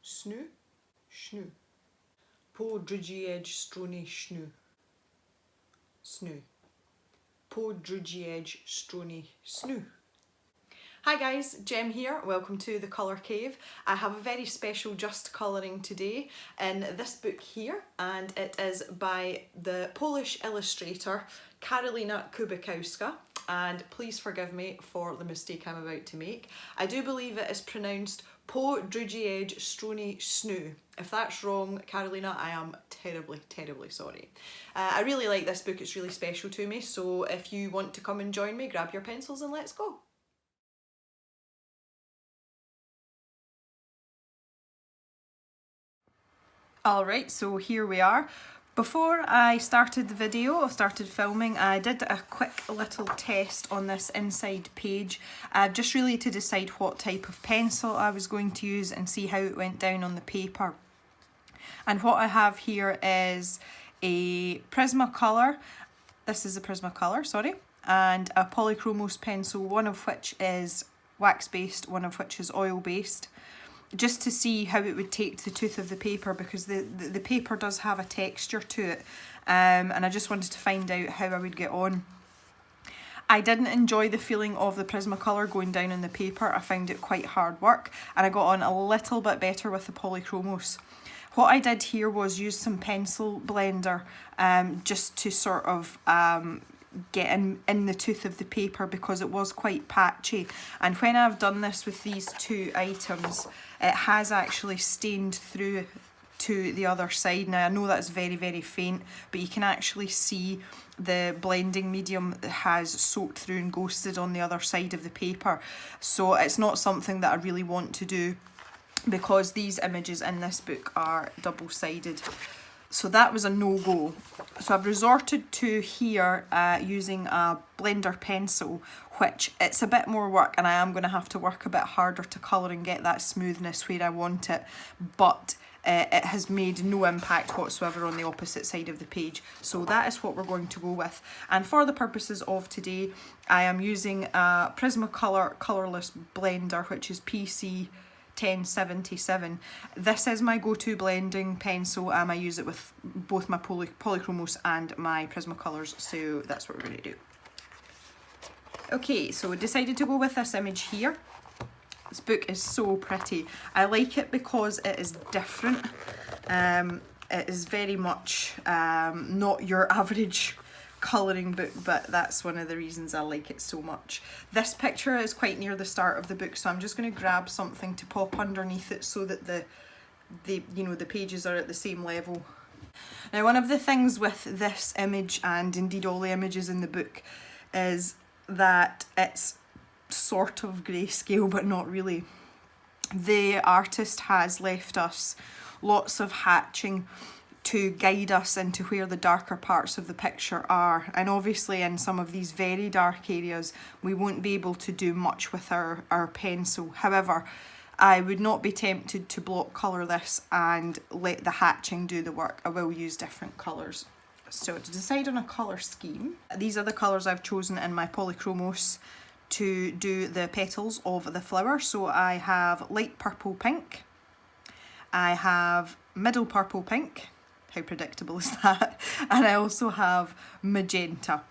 Snu, Snu. Po Drugiej Stronie Snu, Snu. Po Drugiej Stronie Snu. Hi guys, Jem here, welcome to the Colour Cave. I have a very special just colouring today in this book here, and it is by the Polish illustrator Karolina Kubikowska, and please forgive me for the mistake I'm about to make. I do believe it is pronounced Po Drugiej Stronie Snu. If that's wrong, Karolina, I am terribly, terribly sorry. I really like this book, it's really special to me, so if you want to come and join me, grab your pencils and let's go. Alright, so here we are. Before I started the video, started filming, I did a quick little test on this inside page, just really to decide what type of pencil I was going to use and see how it went down on the paper. And what I have here is a Prismacolor, this is a Prismacolor, sorry, and a Polychromos pencil, one of which is wax based, one of which is oil based, just to see how it would take to the tooth of the paper, because the paper does have a texture to it, and I just wanted to find out how I would get on. I didn't enjoy the feeling of the Prismacolor going down on the paper. I found it quite hard work, and I got on a little bit better with the Polychromos. What I did here was use some pencil blender just to sort of get in the tooth of the paper, because it was quite patchy, and when I've done this with these two items, it has actually stained through to the other side. Now I know that's very, very faint, but you can actually see the blending medium has soaked through and ghosted on the other side of the paper, so it's not something that I really want to do, because these images in this book are double-sided. So that was a no-go. So I've resorted to here using a blender pencil, which it's a bit more work, and I am going to have to work a bit harder to colour and get that smoothness where I want it, but it has made no impact whatsoever on the opposite side of the page. So that is what we're going to go with. And for the purposes of today, I am using a Prismacolor colourless blender, which is PC 1077. This is my go-to blending pencil. I use it with both my Polychromos and my Prismacolors, so that's what we're going to do. Okay, so we decided to go with this image here. This book is so pretty. I like it because it is different. It is very much not your average colouring book, but that's one of the reasons I like it so much. This picture is quite near the start of the book, so I'm just going to grab something to pop underneath it so that the pages are at the same level. Now, one of the things with this image, and indeed all the images in the book, is that it's sort of grayscale, but not really. The artist has left us lots of hatching to guide us into where the darker parts of the picture are, and obviously in some of these very dark areas we won't be able to do much with our pencil. However, I would not be tempted to block colour this and let the hatching do the work. I will use different colours. So to decide on a colour scheme, these are the colours I've chosen in my Polychromos to do the petals of the flower. So I have light purple pink, I have middle purple pink, how predictable is that? And I also have magenta.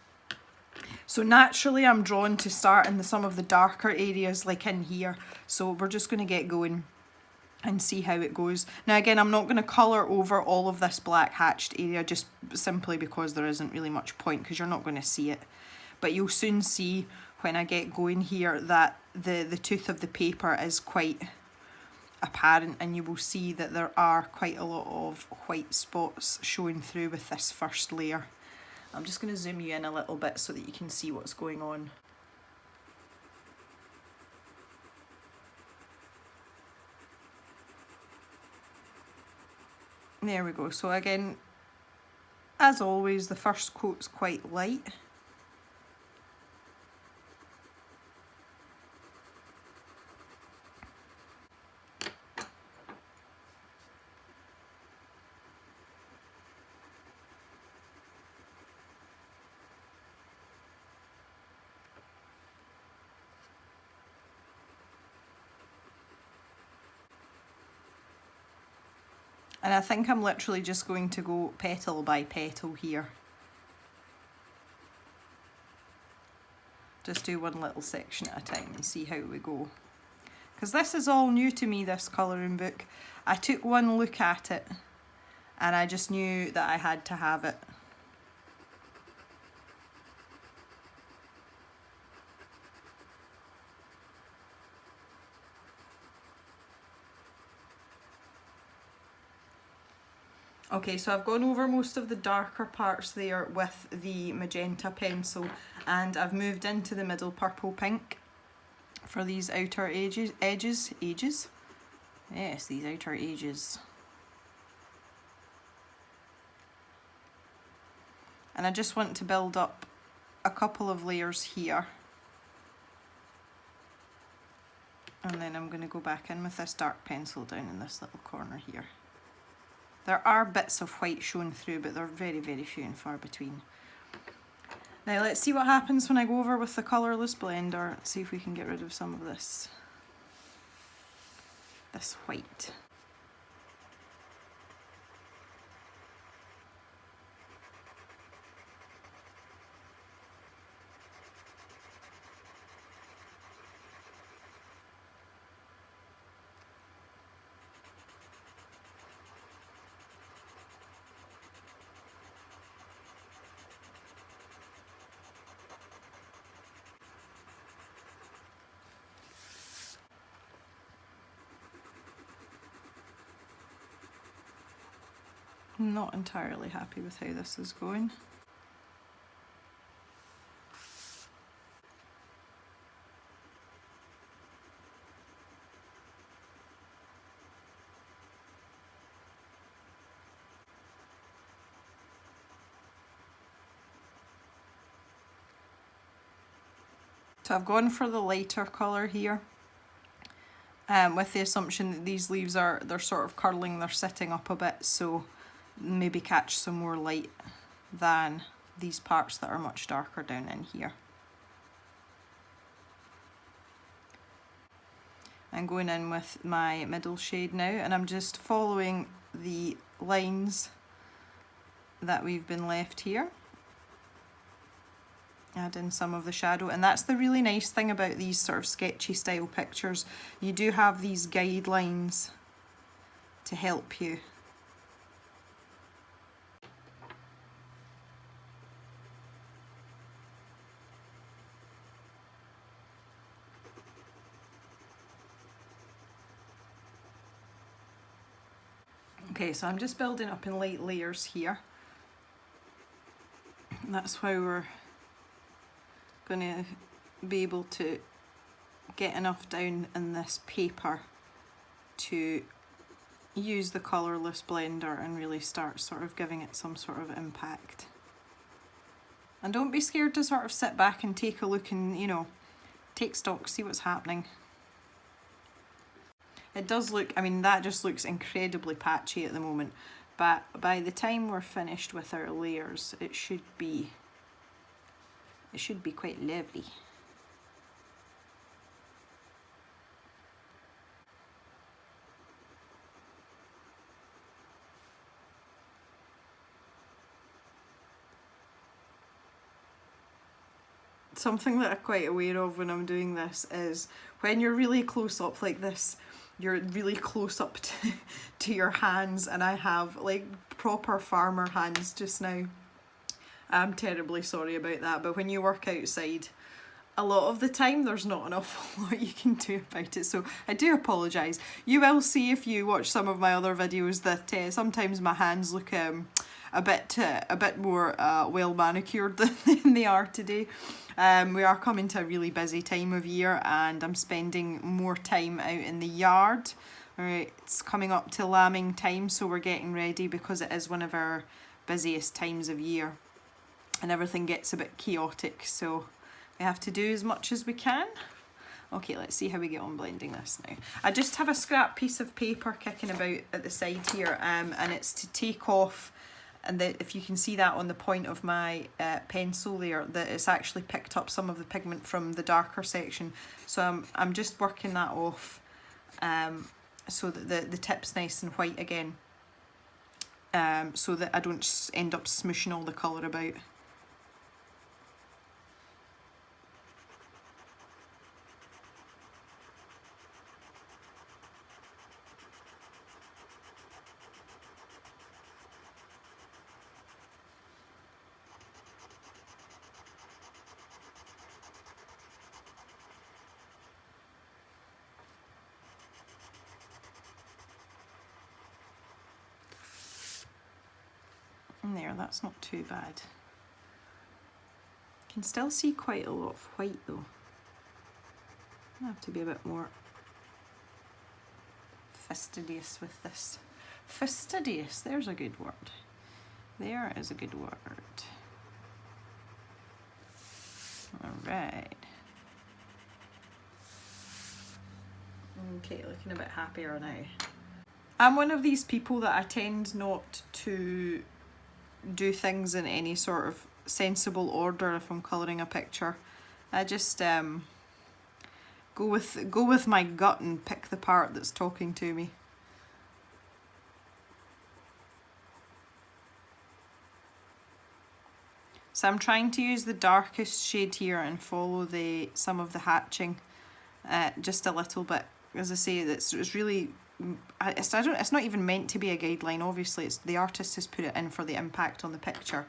So naturally I'm drawn to start in some of the darker areas, like in here. So we're just going to get going and see how it goes. Now again, I'm not going to colour over all of this black hatched area, just simply because there isn't really much point, because you're not going to see it. But you'll soon see when I get going here that the tooth of the paper is quite apparent, and you will see that there are quite a lot of white spots showing through with this first layer. I'm just going to zoom you in a little bit so that you can see what's going on. There we go. So again, as always, the first coat's quite light. And I think I'm literally just going to go petal by petal here. Just do one little section at a time and see how we go. Because this is all new to me, this colouring book. I took one look at it and I just knew that I had to have it. Okay, so I've gone over most of the darker parts there with the magenta pencil, and I've moved into the middle purple pink for these outer edges. Yes, these outer edges. And I just want to build up a couple of layers here. And then I'm going to go back in with this dark pencil down in this little corner here. There are bits of white shown through, but they're very, very few and far between. Now let's see what happens when I go over with the colourless blender. See if we can get rid of some of this white. I'm not entirely happy with how this is going. So I've gone for the lighter colour here, with the assumption that these leaves they're sort of curling, they're sitting up a bit, so maybe catch some more light than these parts that are much darker down in here. I'm going in with my middle shade now, and I'm just following the lines that we've been left here. Add in some of the shadow, and that's the really nice thing about these sort of sketchy style pictures. You do have these guidelines to help you. Okay, so I'm just building up in light layers here. And that's how we're going to be able to get enough down in this paper to use the colourless blender and really start sort of giving it some sort of impact. And don't be scared to sort of sit back and take a look and, you know, take stock, see what's happening. It does look, I mean, that just looks incredibly patchy at the moment, but by the time we're finished with our layers, it should be quite lovely. Something that I'm quite aware of when I'm doing this is when you're really close up like this, you're really close up to your hands, and I have like proper farmer hands just now. I'm terribly sorry about that, but when you work outside, a lot of the time there's not an awful lot you can do about it, so I do apologise. You will see if you watch some of my other videos that sometimes my hands look a bit more well manicured than they are today. We are coming to a really busy time of year, and I'm spending more time out in the yard. It's coming up to lambing time, so we're getting ready because it is one of our busiest times of year and everything gets a bit chaotic, so we have to do as much as we can. Okay, let's see how we get on blending this now. I just have a scrap piece of paper kicking about at the side here, and it's to take off, and if you can see that on the point of my pencil there, that it's actually picked up some of the pigment from the darker section. So I'm just working that off so that the tip's nice and white again. so that I don't end up smooshing all the colour about. There, that's not too bad. Can still see quite a lot of white though. I have to be a bit more fastidious with this. Fastidious, there's a good word. There is a good word. Alright. Okay, looking a bit happier now. I'm one of these people that I tend not to do things in any sort of sensible order if I'm colouring a picture. I just go with my gut and pick the part that's talking to me. So I'm trying to use the darkest shade here and follow some of the hatching just a little bit. As I say, it's really, it's not even meant to be a guideline, obviously. It's the artist has put it in for the impact on the picture.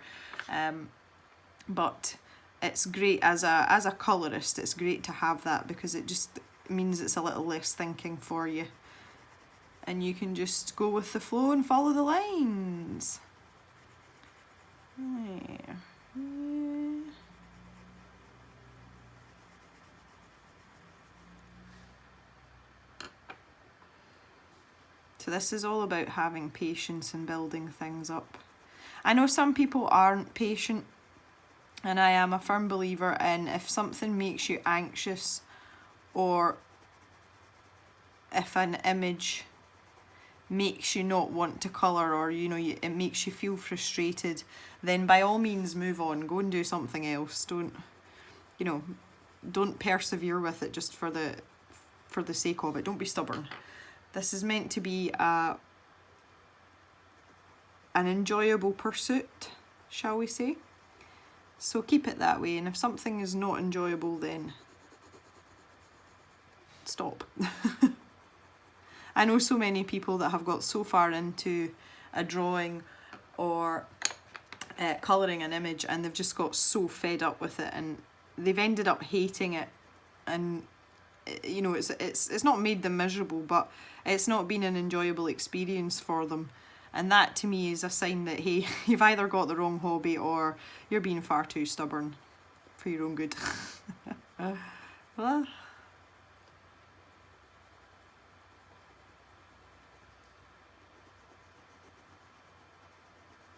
But it's great as a colourist, it's great to have that because it just means it's a little less thinking for you. And you can just go with the flow and follow the lines. There. So this is all about having patience and building things up. I know some people aren't patient, and I am a firm believer in if something makes you anxious, or if an image makes you not want to colour, or it makes you feel frustrated, then by all means move on, go and do something else. Don't persevere with it just for the sake of it. Don't be stubborn. This is meant to be an enjoyable pursuit, shall we say? So keep it that way, and if something is not enjoyable, then stop. I know so many people that have got so far into a drawing or colouring an image, and they've just got so fed up with it, and they've ended up hating it, and it's not made them miserable, but it's not been an enjoyable experience for them. And that to me is a sign that, hey, you've either got the wrong hobby or you're being far too stubborn for your own good. Well,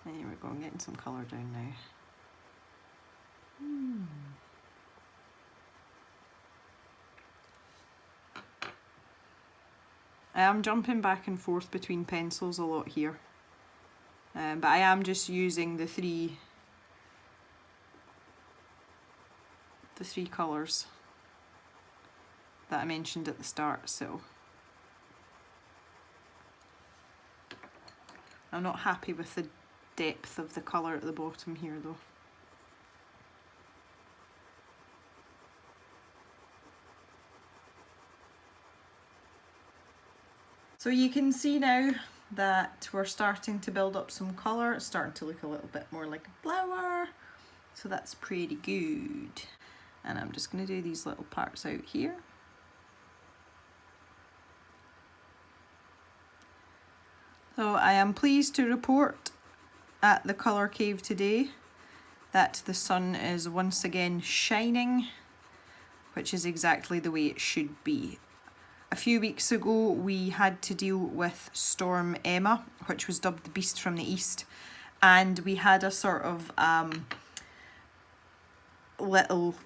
there we go, I'm getting some colour down now. I am jumping back and forth between pencils a lot here, but I am just using the three colours that I mentioned at the start. So I'm not happy with the depth of the colour at the bottom here though. So you can see now that we're starting to build up some colour. It's starting to look a little bit more like a flower. So that's pretty good. And I'm just going to do these little parts out here. So I am pleased to report at the Colour Cave today that the sun is once again shining, which is exactly the way it should be. A few weeks ago we had to deal with Storm Emma, which was dubbed the Beast from the East, and we had a sort of little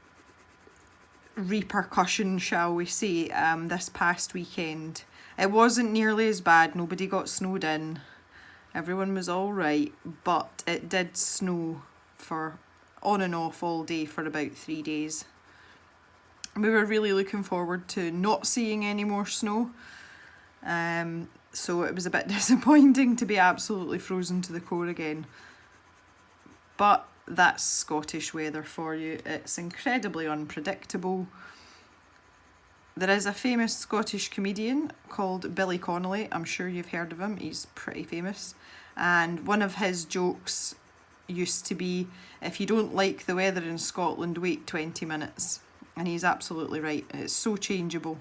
repercussion, shall we say, this past weekend. It wasn't nearly as bad, nobody got snowed in, everyone was alright, but it did snow for on and off all day for about 3 days. We were really looking forward to not seeing any more snow. So it was a bit disappointing to be absolutely frozen to the core again. But that's Scottish weather for you. It's incredibly unpredictable. There is a famous Scottish comedian called Billy Connolly. I'm sure you've heard of him. He's pretty famous. And one of his jokes used to be, if you don't like the weather in Scotland, wait 20 minutes. And he's absolutely right. It's so changeable.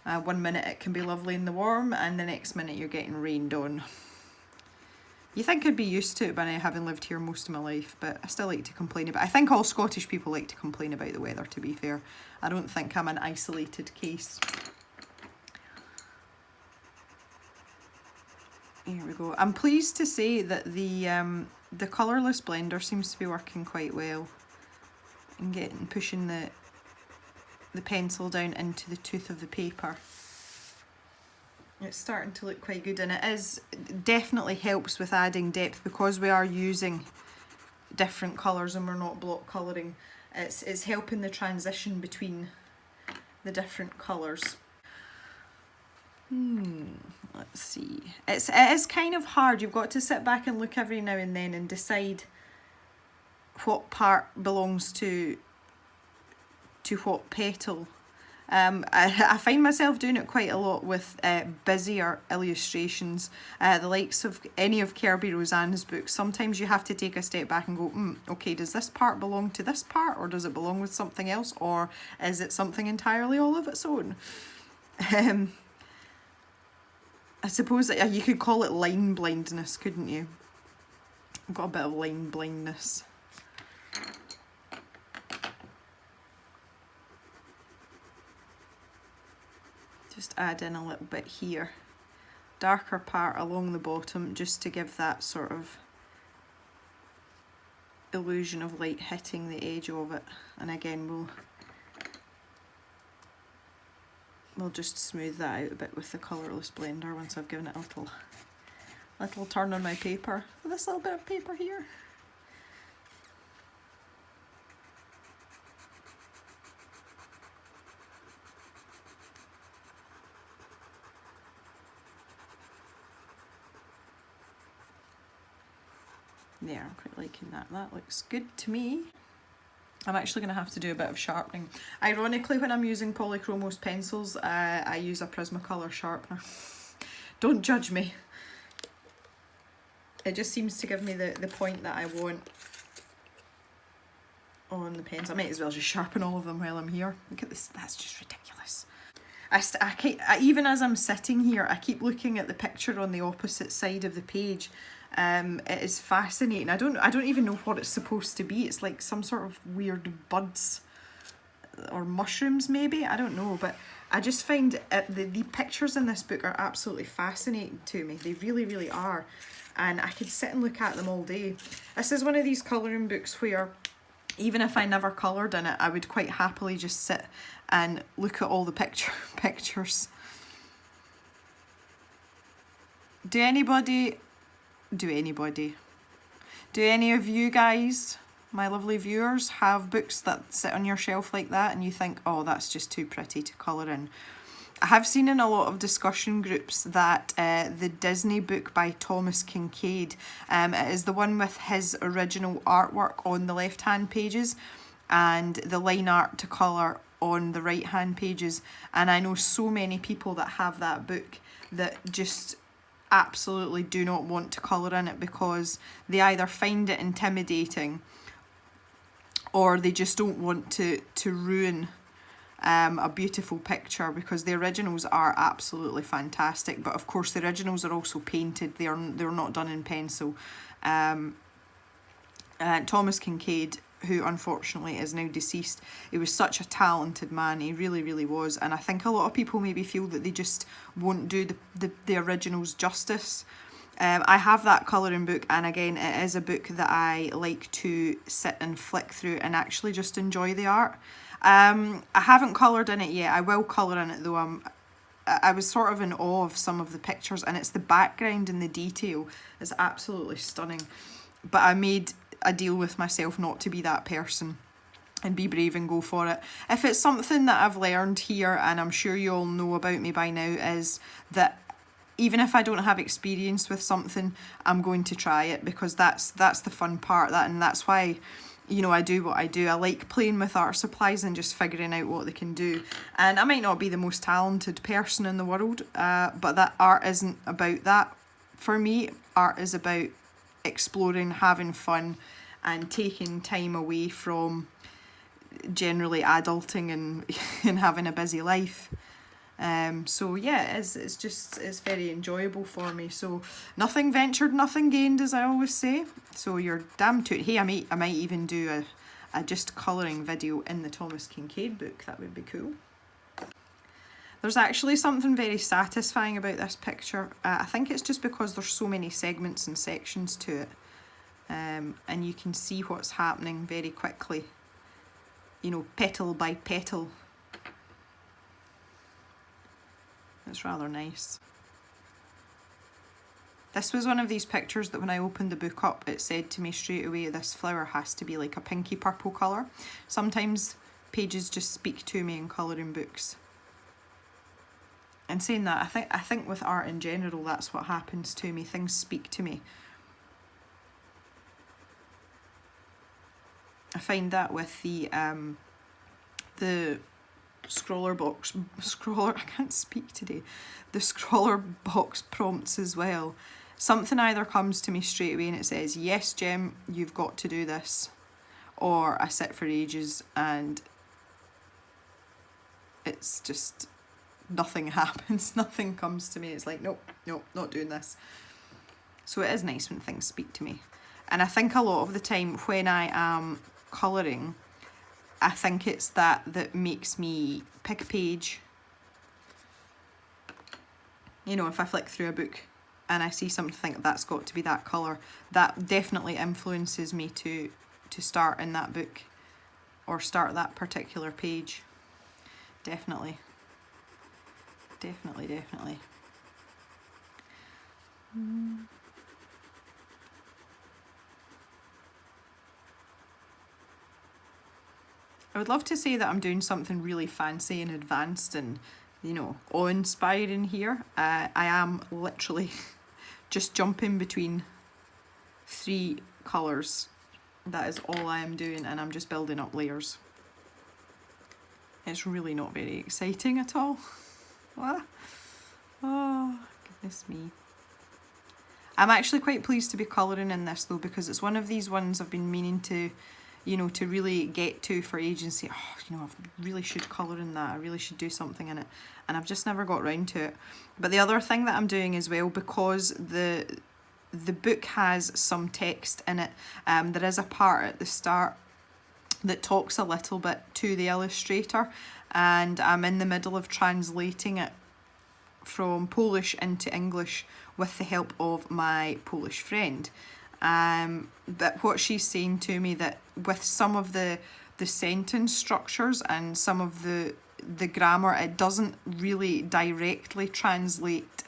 1 minute it can be lovely in the warm, and the next minute you're getting rained on. You think I'd be used to it by now, having lived here most of my life, but I still like to complain about it. I think all Scottish people like to complain about the weather, to be fair. I don't think I'm an isolated case. Here we go. I'm pleased to say that the colourless blender seems to be working quite well and pushing the pencil down into the tooth of the paper. It's starting to look quite good, and it definitely helps with adding depth because we are using different colours and we're not block colouring. It's helping the transition between the different colours. Let's see. It is kind of hard. You've got to sit back and look every now and then and decide what part belongs to what petal. I find myself doing it quite a lot with busier illustrations, the likes of any of Kirby Rosanne's books. Sometimes you have to take a step back and go, okay, does this part belong to this part, or does it belong with something else, or is it something entirely all of its own? I suppose you could call it line blindness, couldn't you? I've got a bit of line blindness. Just add in a little bit here. Darker part along the bottom, just to give that sort of illusion of light hitting the edge of it. And again, we'll just smooth that out a bit with the colourless blender once I've given it a little turn on my paper. This little bit of paper here. There, I'm quite liking that. That looks good to me. I'm actually going to have to do a bit of sharpening. Ironically, when I'm using Polychromos pencils, I use a Prismacolor sharpener. Don't judge me. It just seems to give me the point that I want on the pens. I might as well just sharpen all of them while I'm here. Look at this, that's just ridiculous. Even as I'm sitting here, I keep looking at the picture on the opposite side of the page. It is fascinating. I don't even know what it's supposed to be. It's like some sort of weird buds or mushrooms maybe, I don't know, but I just find the pictures in this book are absolutely fascinating to me. They really, really are, and I could sit and look at them all day. This is one of these colouring books where even if I never coloured in it, I would quite happily just sit and look at all the pictures. Do any of you guys, my lovely viewers, have books that sit on your shelf like that and you think, oh, that's just too pretty to colour in? I have seen in a lot of discussion groups that the Disney book by Thomas Kincaid, it is the one with his original artwork on the left hand pages and the line art to colour on the right hand pages, and I know so many people that have that book that just absolutely do not want to colour in it because they either find it intimidating or they just don't want to ruin a beautiful picture, because the originals are absolutely fantastic, but of course the originals are also painted. They're not done in pencil. Thomas Kincaid, who unfortunately is now deceased, he was such a talented man. He really, really was, and I think a lot of people maybe feel that they just won't do the originals justice. I have that colouring book, and again, it is a book that I like to sit and flick through and actually just enjoy the art. I haven't coloured in it yet. I will colour in it though. I was sort of in awe of some of the pictures, and it's the background and the detail is absolutely stunning. But I made a deal with myself not to be that person and be brave and go for it. If it's something that I've learned here, and I'm sure you all know about me by now, is that even if I don't have experience with something, I'm going to try it, because that's the fun part, and that's why, you know, I do what I do. I like playing with art supplies and just figuring out what they can do. And I might not be the most talented person in the world, but that art isn't about that. For me, art is about exploring, having fun, and taking time away from generally adulting and and having a busy life. So yeah, it's very enjoyable for me. So nothing ventured, nothing gained, as I always say. So you're damn tootin'. Hey, I might even do a just colouring video in the Thomas Kincaid book. That would be cool. There's actually something very satisfying about this picture. I think it's just because there's so many segments and sections to it. And you can see what's happening very quickly. You know, petal by petal. It's rather nice. This was one of these pictures that when I opened the book up, it said to me straight away, this flower has to be like a pinky purple colour. Sometimes pages just speak to me in colouring books. And saying that, I think with art in general, that's what happens to me. Things speak to me. I find that with the scroller box, I can't speak today, the scroller box prompts as well. Something either comes to me straight away and it says, yes, Jem, you've got to do this. Or I sit for ages and it's just, nothing happens, nothing comes to me. It's like, nope, not doing this. So it is nice when things speak to me. And I think a lot of the time when I am colouring, I think it's that makes me pick a page. You know, if I flick through a book and I see something, think that's got to be that colour, that definitely influences me to start in that book or start that particular page. Definitely. I would love to say that I'm doing something really fancy and advanced and, you know, awe-inspiring here. I am literally just jumping between 3 colours. That is all I am doing, and I'm just building up layers. It's really not very exciting at all. What? Oh, goodness me. I'm actually quite pleased to be colouring in this though, because it's one of these ones I've been meaning to, you know, to really get to for ages and say, oh, you know, I really should colour in that, I really should do something in it, and I've just never got round to it. But the other thing that I'm doing as well, because the book has some text in it, there is a part at the start that talks a little bit to the illustrator, and I'm in the middle of translating it from Polish into English with the help of my Polish friend. But what she's saying to me, that with some of the sentence structures and some of the grammar, it doesn't really directly translate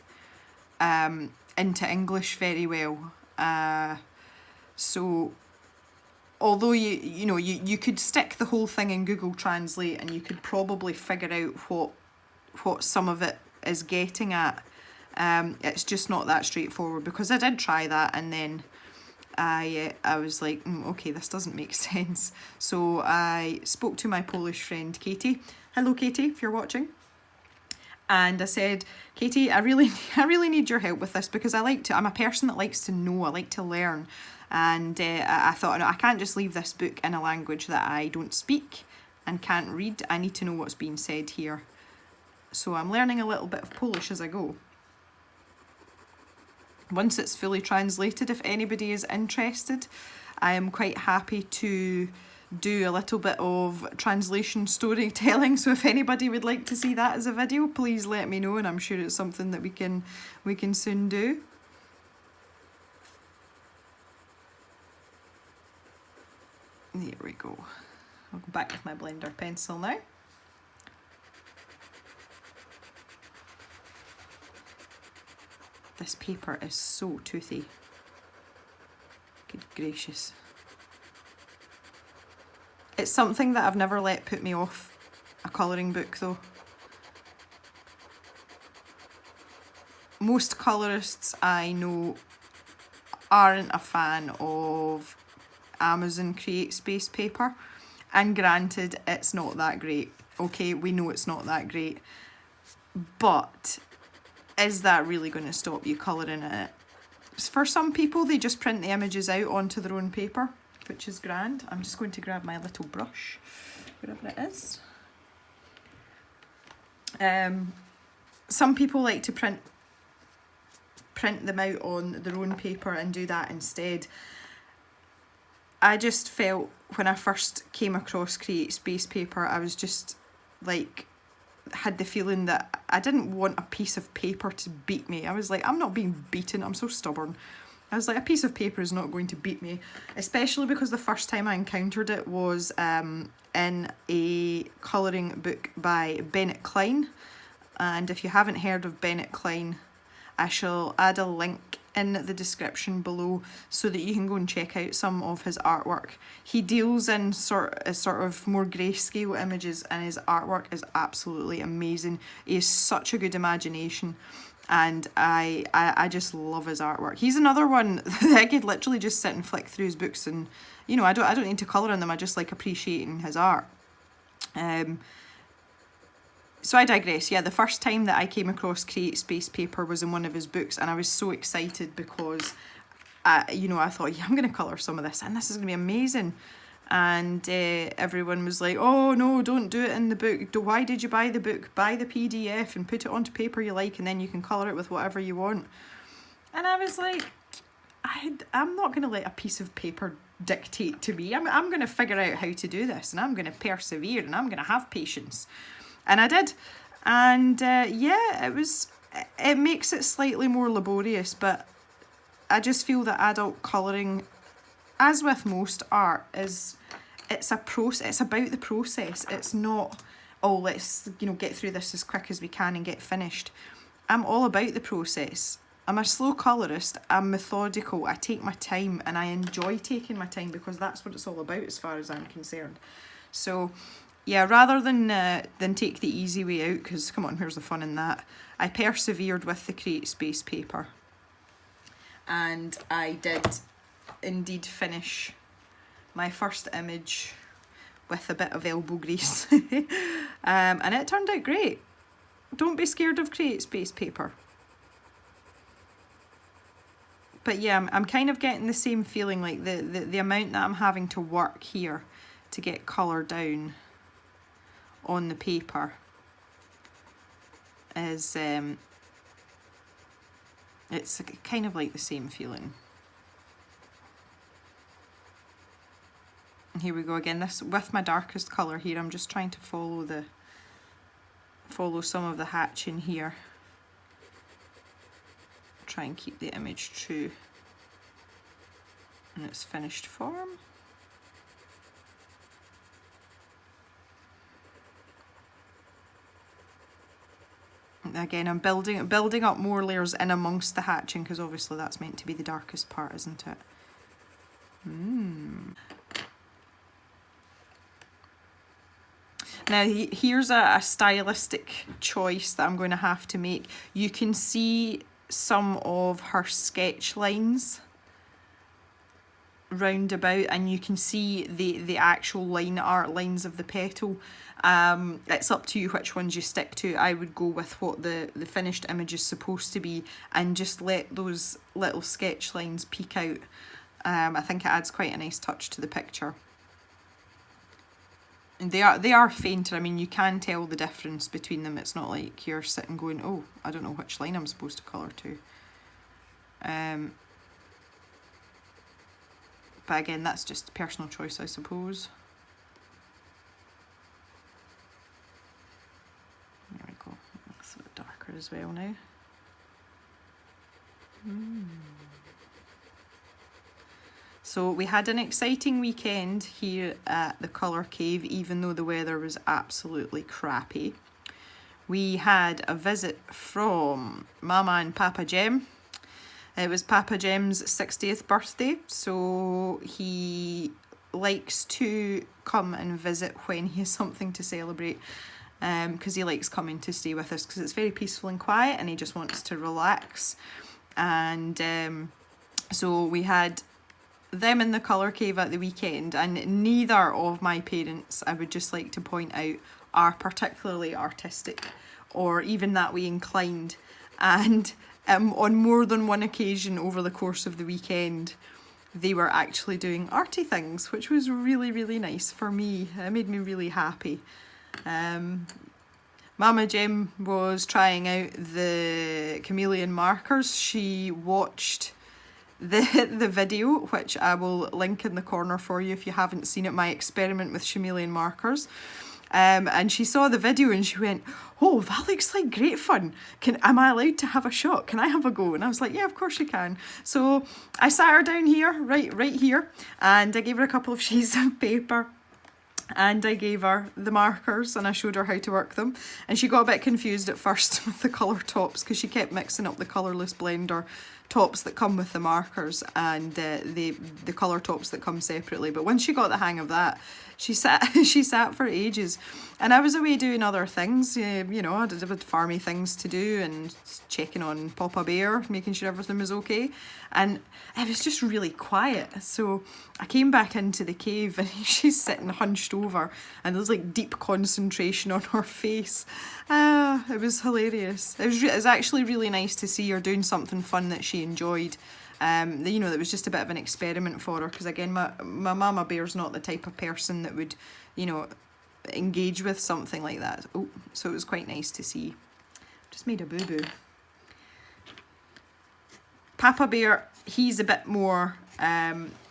into English very well. So although you could stick the whole thing in Google Translate and you could probably figure out what some of it is getting at, it's just not that straightforward, because I did try that and then I was like, okay, this doesn't make sense. So I spoke to my Polish friend Katie. Hello Katie, if you're watching. And I said, Katie, I really need your help with this, because I'm a person that likes to know, I like to learn. And I thought, no, I can't just leave this book in a language that I don't speak and can't read. I need to know what's being said here. So I'm learning a little bit of Polish as I go. Once it's fully translated, if anybody is interested, I am quite happy to do a little bit of translation storytelling. So if anybody would like to see that as a video, please let me know, and I'm sure it's something that we can soon do. There we go. I'll go back with my blender pencil now. This paper is so toothy. Good gracious. It's something that I've never let put me off a colouring book though. most colourists I know aren't a fan of Amazon Create Space paper, and granted, it's not that great. Okay, we know it's not that great, but is that really going to stop you colouring it? For some people, they just print the images out onto their own paper, which is grand. I'm just going to grab my little brush, wherever it is. Some people like to print them out on their own paper and do that instead. I just felt when I first came across Create Space paper, I was just like, had the feeling that I didn't want a piece of paper to beat me. I was like, I'm not being beaten, I'm so stubborn. I was like, a piece of paper is not going to beat me, especially because the first time I encountered it was in a colouring book by Bennett Klein. And if you haven't heard of Bennett Klein, I shall add a link in the description below so that you can go and check out some of his artwork. He deals in sort of more grayscale images, and his artwork is absolutely amazing. He has such a good imagination, and I just love his artwork. He's another one that I could literally just sit and flick through his books, and you know, I don't need to colour in them. I just like appreciating his art. So I digress. Yeah, the first time that I came across Create Space paper was in one of his books, and I was so excited because, you know, I thought, yeah, I'm going to colour some of this, and this is going to be amazing. And everyone was like, oh no, don't do it in the book. Why did you buy the book? Buy the PDF and put it onto paper you like, and then you can colour it with whatever you want. And I was like, I'm not going to let a piece of paper dictate to me. I'm going to figure out how to do this, and I'm going to persevere, and I'm going to have patience. And I did, and yeah, it makes it slightly more laborious, but I just feel that adult colouring, as with most art, it's a process. It's about the process. It's not, oh, let's, you know, get through this as quick as we can and get finished. I'm all about the process. I'm a slow colourist, I'm methodical, I take my time, and I enjoy taking my time because that's what it's all about as far as I'm concerned. So yeah, rather than take the easy way out, because come on, where's the fun in that? I persevered with the Create Space paper, and I did indeed finish my first image with a bit of elbow grease, and it turned out great. Don't be scared of Create Space paper. But yeah, I'm kind of getting the same feeling, like the amount that I'm having to work here to get colour down on the paper is it's kind of like the same feeling. And here we go again, this with my darkest colour here. I'm just trying to follow some of the hatching here, try and keep the image true in its finished form. Again, I'm building up more layers in amongst the hatching, because obviously that's meant to be the darkest part, isn't it? Now here's a stylistic choice that I'm going to have to make. You can see some of her sketch lines round about, and you can see the actual line art lines of the petal. It's up to you which ones you stick to. I would go with what the finished image is supposed to be and just let those little sketch lines peek out. I think it adds quite a nice touch to the picture. And they are fainter. I mean, you can tell the difference between them. It's not like you're sitting going, oh, I don't know which line I'm supposed to colour to. But again, that's just personal choice, I suppose. There we go. Looks a bit darker as well now. So we had an exciting weekend here at the Colour Cave, even though the weather was absolutely crappy. We had a visit from Mama and Papa Jem. It was Papa Jem's 60th birthday, so he likes to come and visit when he has something to celebrate. because he likes coming to stay with us because it's very peaceful and quiet and he just wants to relax. And so we had them in the colour cave at the weekend, and neither of my parents, I would just like to point out, are particularly artistic or even that way inclined. And on more than one occasion over the course of the weekend, they were actually doing arty things, which was really, really nice for me. It made me really happy. Mama Jem was trying out the chameleon markers. She watched the video, which I will link in the corner for you if you haven't seen it, my experiment with chameleon markers. And she saw the video and she went, "Oh, that looks like great fun. Am I allowed to have a shot? Can I have a go?" And I was like, "Yeah, of course you can." So I sat her down here, right here, and I gave her a couple of sheets of paper. And I gave her the markers and I showed her how to work them. And she got a bit confused at first with the colour tops because she kept mixing up the colourless blender tops that come with the markers and the colour tops that come separately. But once she got the hang of that, she sat for ages. And I was away doing other things, you know, I had farmy things to do and checking on Papa Bear, making sure everything was okay. And it was just really quiet. So I came back into the cave and she's sitting hunched over and there's like deep concentration on her face. It was hilarious. It was actually really nice to see her doing something fun that she enjoyed. You know, that was just a bit of an experiment for her because again, my mama bear's not the type of person that would, you know, engage with something like that. Oh, so it was quite nice to see. Just made a boo-boo. Papa Bear, he's a bit more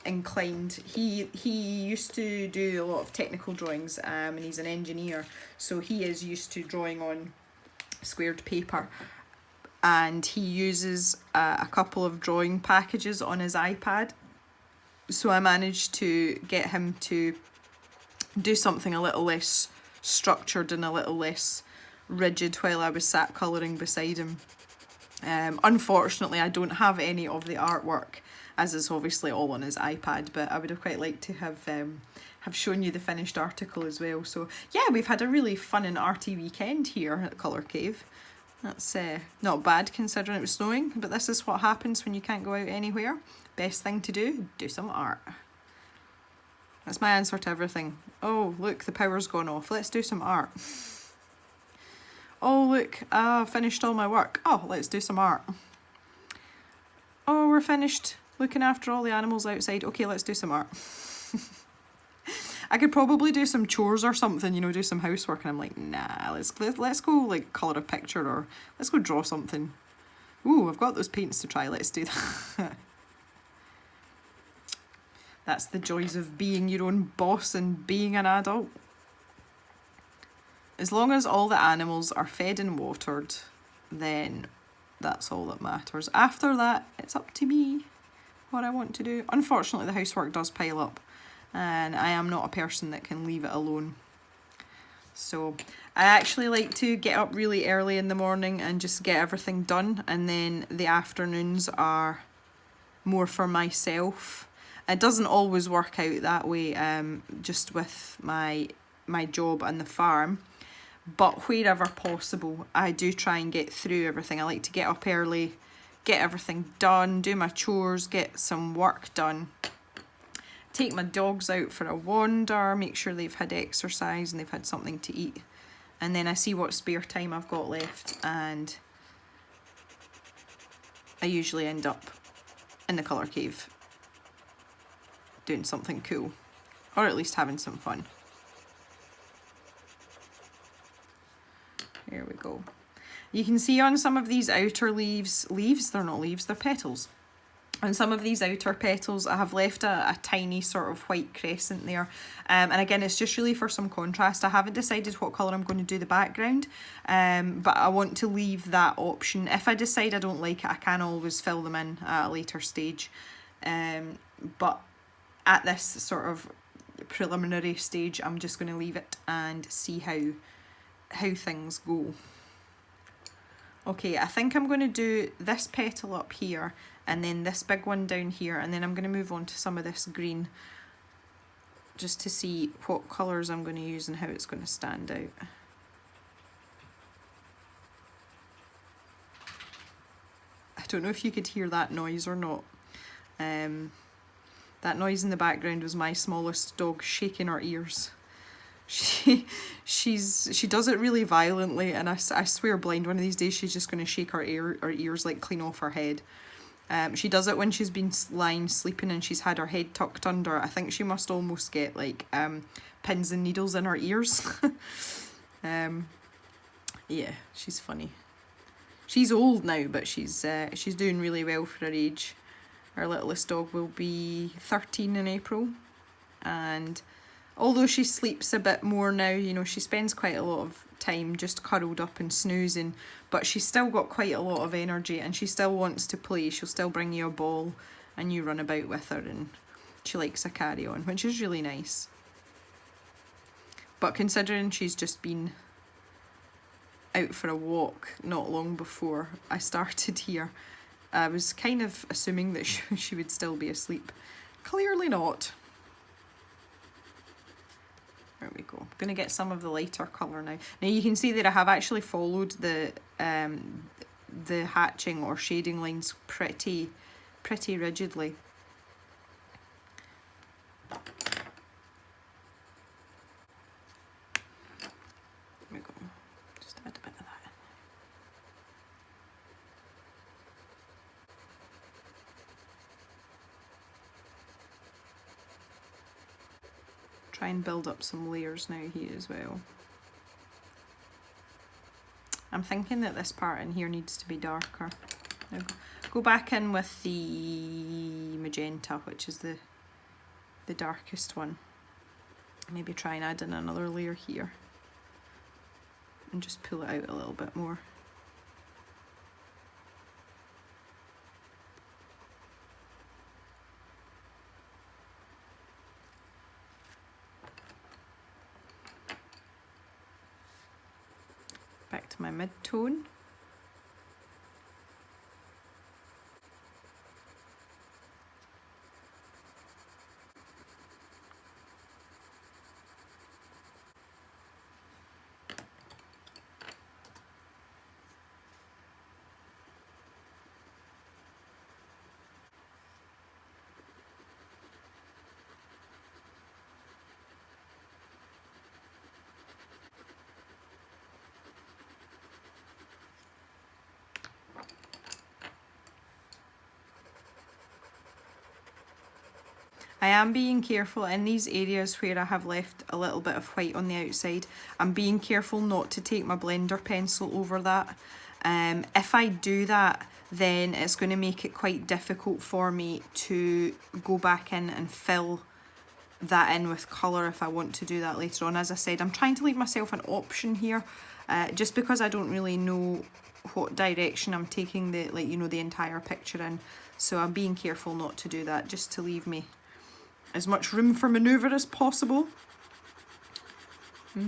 inclined. He used to do a lot of technical drawings and he's an engineer, so he is used to drawing on squared paper. And he uses a couple of drawing packages on his iPad. So I managed to get him to do something a little less structured and a little less rigid while I was sat colouring beside him. Unfortunately, I don't have any of the artwork, as is obviously all on his iPad, but I would have quite liked to have shown you the finished article as well. So yeah, we've had a really fun and arty weekend here at Colour Cave. That's not bad considering it was snowing, but this is what happens when you can't go out anywhere. Best thing to do some art. That's my answer to everything. Oh, look, the power's gone off. Let's do some art. Oh, look, I finished all my work. Oh, let's do some art. Oh, we're finished looking after all the animals outside. Okay, let's do some art. I could probably do some chores or something, you know, do some housework, and I'm like, nah, let's go like colour a picture or let's go draw something. Ooh, I've got those paints to try, let's do that. That's the joys of being your own boss and being an adult. As long as all the animals are fed and watered, then that's all that matters. After that, it's up to me what I want to do. Unfortunately, the housework does pile up. And I am not a person that can leave it alone. So I actually like to get up really early in the morning and just get everything done, and then the afternoons are more for myself. It doesn't always work out that way, just with my job and the farm, but wherever possible I do try and get through everything. I like to get up early, get everything done, do my chores, get some work done. Take my dogs out for a wander, make sure they've had exercise and they've had something to eat. And then I see what spare time I've got left, and I usually end up in the Colour Cave doing something cool, or at least having some fun. Here we go. You can see on some of these outer leaves, they're not leaves, they're petals. On some of these outer petals, I have left a tiny sort of white crescent there. And again, it's just really for some contrast. I haven't decided what colour I'm going to do the background, but I want to leave that option. If I decide I don't like it, I can always fill them in at a later stage. But at this sort of preliminary stage, I'm just going to leave it and see how things go. Okay, I think I'm going to do this petal up here and then this big one down here, and then I'm going to move on to some of this green just to see what colours I'm going to use and how it's going to stand out. don't know if you could hear that noise or not. That noise in the background was my smallest dog shaking her ears. She does it really violently, and I swear blind one of these days she's just going to shake her ears like clean off her head. She does it when she's been lying sleeping and she's had her head tucked under. I think she must almost get like pins and needles in her ears. Yeah, she's funny. She's old now, but she's doing really well for her age. Our littlest dog will be 13 in April, and although she sleeps a bit more now, you know, she spends quite a lot of time just curled up and snoozing, but she's still got quite a lot of energy and she still wants to play. She'll still bring you a ball and you run about with her, and she likes a carry on, which is really nice. But considering she's just been out for a walk not long before I started here, I was kind of assuming that she would still be asleep. Clearly not. There we go. I'm going to get some of the lighter colour now. Now you can see that I have actually followed the hatching or shading lines pretty rigidly. There we go. Just add a bit of that in. Try and build up some layers now here as well. I'm thinking that this part in here needs to be darker. Now go back in with the magenta, which is the darkest one. Maybe try and add in another layer here and just pull it out a little bit more. Back to my mid-tone. I am being careful in these areas where I have left a little bit of white on the outside. I'm being careful not to take my blender pencil over that. If I do that, then it's going to make it quite difficult for me to go back in and fill that in with colour if I want to do that later on. As I said, I'm trying to leave myself an option here, just because I don't really know what direction I'm taking the entire picture in. So I'm being careful not to do that, just to leave me as much room for manoeuvre as possible. I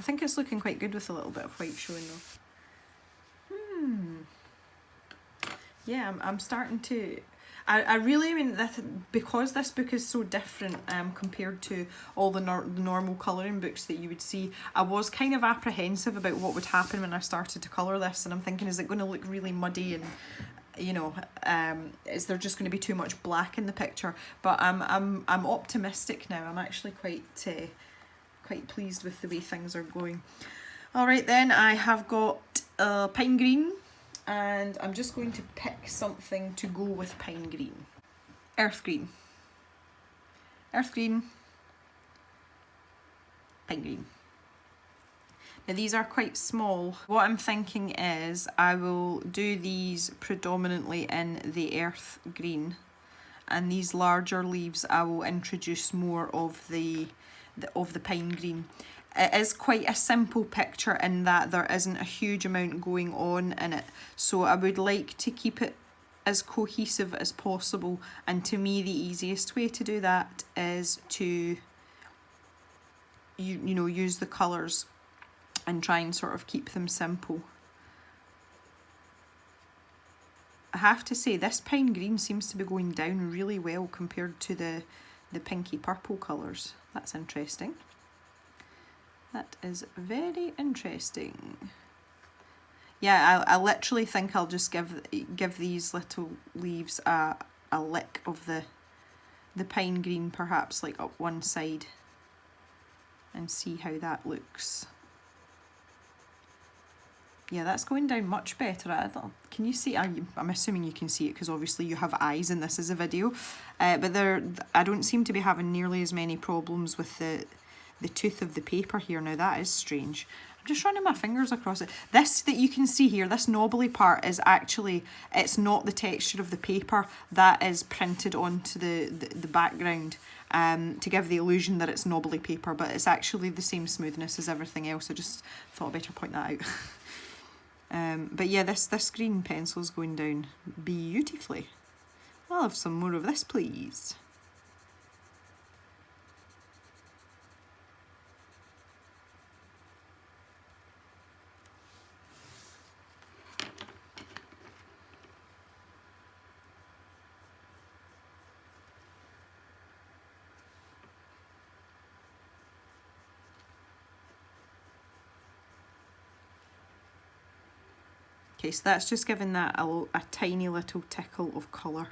think it's looking quite good with a little bit of white showing though. Yeah, I'm starting to... I really, I mean, because this book is so different compared to all the normal colouring books that you would see, I was kind of apprehensive about what would happen when I started to colour this, and I'm thinking, is it going to look really muddy, and you know, is there just going to be too much black in the picture? But I'm optimistic now. I'm actually quite pleased with the way things are going. All right then, I have got pine green. And I'm just going to pick something to go with pine green. Earth green. Earth green. Pine green. Now these are quite small. What I'm thinking is I will do these predominantly in the earth green, and these larger leaves I will introduce more of the pine green. It is quite a simple picture in that there isn't a huge amount going on in it, so I would like to keep it as cohesive as possible, and to me the easiest way to do that is to you know, use the colours and try and sort of keep them simple. I have to say this pine green seems to be going down really well compared to the pinky purple colours. That's interesting. That is very interesting. Yeah, I literally think I'll just give these little leaves a lick of the pine green, perhaps like up one side, and see how that looks. Yeah, that's going down much better. Can you see? I'm assuming you can see it because obviously you have eyes and this is a video. But I don't seem to be having nearly as many problems with the tooth of the paper here. Now that is strange. I'm just running my fingers across it. This that you can see here, this knobbly part is actually, it's not the texture of the paper. That is printed onto the background to give the illusion that it's knobbly paper, but it's actually the same smoothness as everything else. I just thought I'd better point that out. But yeah, this green pencil's going down beautifully. I'll have some more of this, please. Okay, so that's just giving that a tiny little tickle of colour.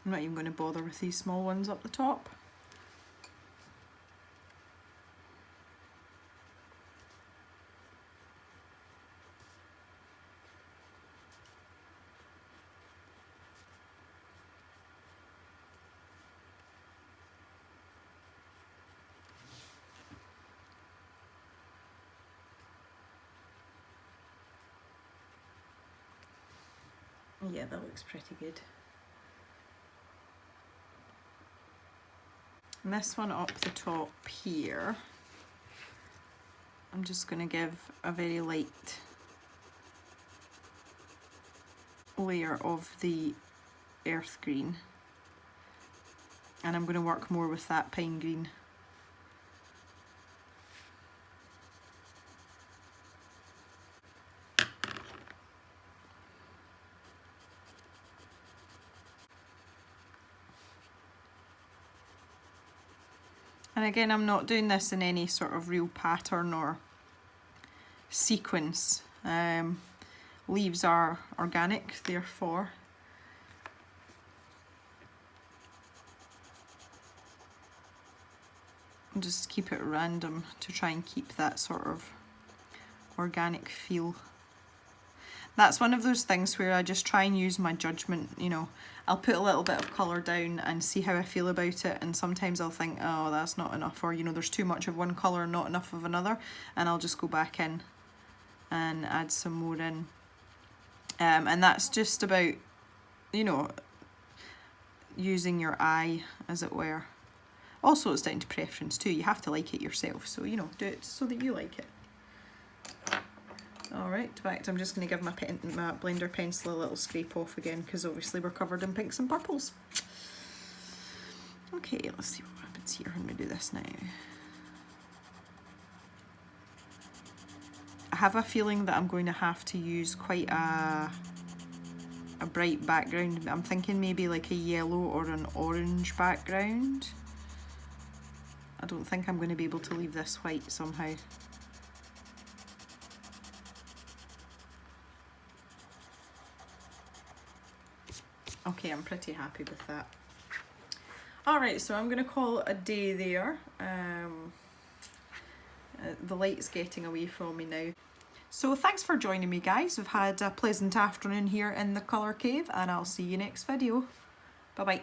I'm not even going to bother with these small ones up the top. Yeah, that looks pretty good. And this one up the top here, I'm just going to give a very light layer of the earth green, and I'm going to work more with that pine green. And again, I'm not doing this in any sort of real pattern or sequence. Leaves are organic, therefore. I'll just keep it random to try and keep that sort of organic feel. That's one of those things where I just try and use my judgment, you know. I'll put a little bit of colour down and see how I feel about it, and sometimes I'll think, oh, that's not enough, or you know, there's too much of one colour and not enough of another, and I'll just go back in and add some more in. And that's just about, you know, using your eye, as it were. Also, it's down to preference too. You have to like it yourself, so you know, do it so that you like it. Alright, back to, I'm just going to give my blender pencil a little scrape off again, because obviously we're covered in pinks and purples. Okay, let's see what happens here when we do this now. I have a feeling that I'm going to have to use quite a bright background. I'm thinking maybe like a yellow or an orange background. I don't think I'm going to be able to leave this white somehow. Okay, I'm pretty happy with that. Alright, so I'm going to call it a day there. The light's getting away from me now. So thanks for joining me, guys. We've had a pleasant afternoon here in the Colour Cave, and I'll see you next video. Bye bye.